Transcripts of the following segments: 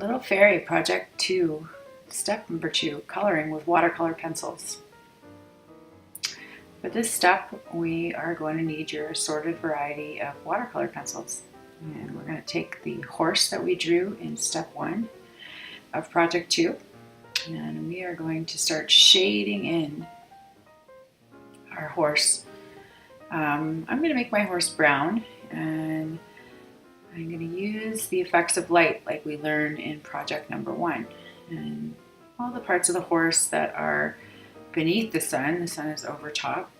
Little Fairy Project 2, step number 2, coloring with watercolor pencils. For this step, we are going to need your assorted variety of watercolor pencils. And we're going to take the horse that we drew in step 1 of project 2, and we are going to start shading in our horse. I'm going to make my horse brown, and I'm going to use the effects of light like we learned in project number 1. And all the parts of the horse that are beneath the sun is over top.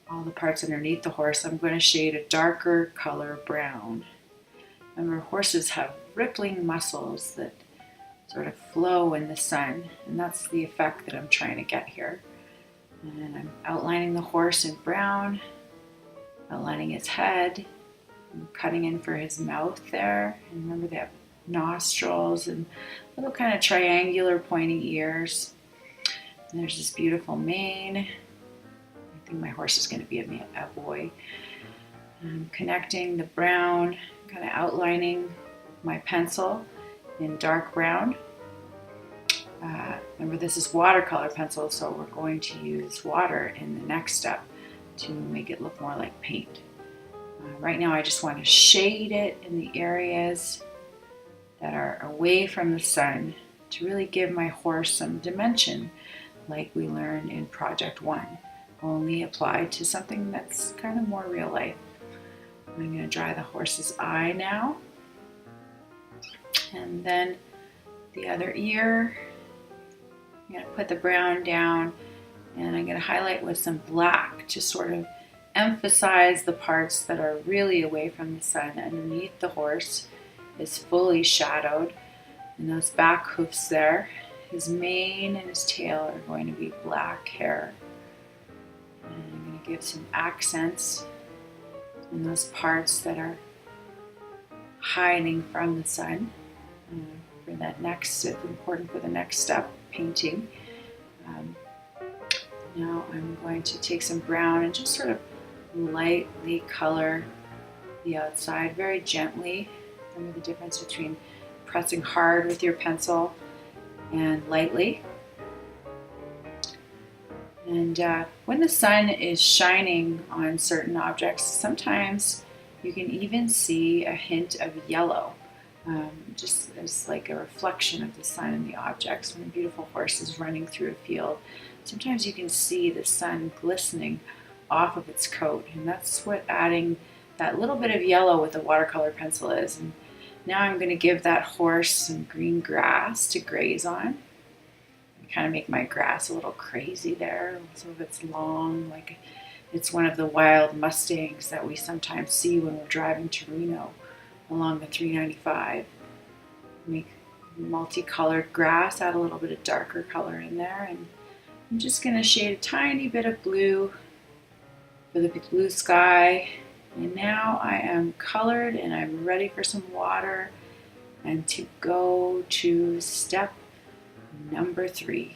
All the parts underneath the horse, I'm going to shade a darker color brown. Remember, horses have rippling muscles that sort of flow in the sun, and that's the effect that I'm trying to get here. And I'm outlining the horse in brown, outlining his head, I'm cutting in for his mouth there. And remember, they have nostrils and little kind of triangular pointing ears. And there's this beautiful mane. I think my horse is going to be a boy. I'm connecting the brown, kind of outlining my pencil in dark brown. Remember, this is watercolor pencil, so we're going to use water in the next step to make it look more like paint. Right now I just want to shade it in the areas that are away from the sun to really give my horse some dimension like we learned in project 1, only applied to something that's kind of more real life. I'm going to dry the horse's eye now, and then the other ear. I'm going to put the brown down, and I'm going to highlight with some black to sort of emphasize the parts that are really away from the sun. Underneath the horse is fully shadowed, and those back hoofs there, his mane and his tail are going to be black hair. And I'm going to give some accents in those parts that are hiding from the sun. For that next, it's important for the next step, painting. Now I'm going to take some brown and just sort of lightly color the outside, very gently. Remember the difference between pressing hard with your pencil and lightly. And when the sun is shining on certain objects, sometimes you can even see a hint of yellow. Just as like a reflection of the sun in the objects. When a beautiful horse is running through a field, sometimes you can see the sun glistening off of its coat, and that's what adding that little bit of yellow with a watercolor pencil is. And now I'm going to give that horse some green grass to graze on. I kind of make my grass a little crazy there. Some of it's long, like it's one of the wild Mustangs that we sometimes see when we're driving to Reno along the 395. Make multicolored grass, add a little bit of darker color in there, and I'm just going to shade a tiny bit of blue for the blue sky. And now I am colored and I'm ready for some water and to go to step number 3.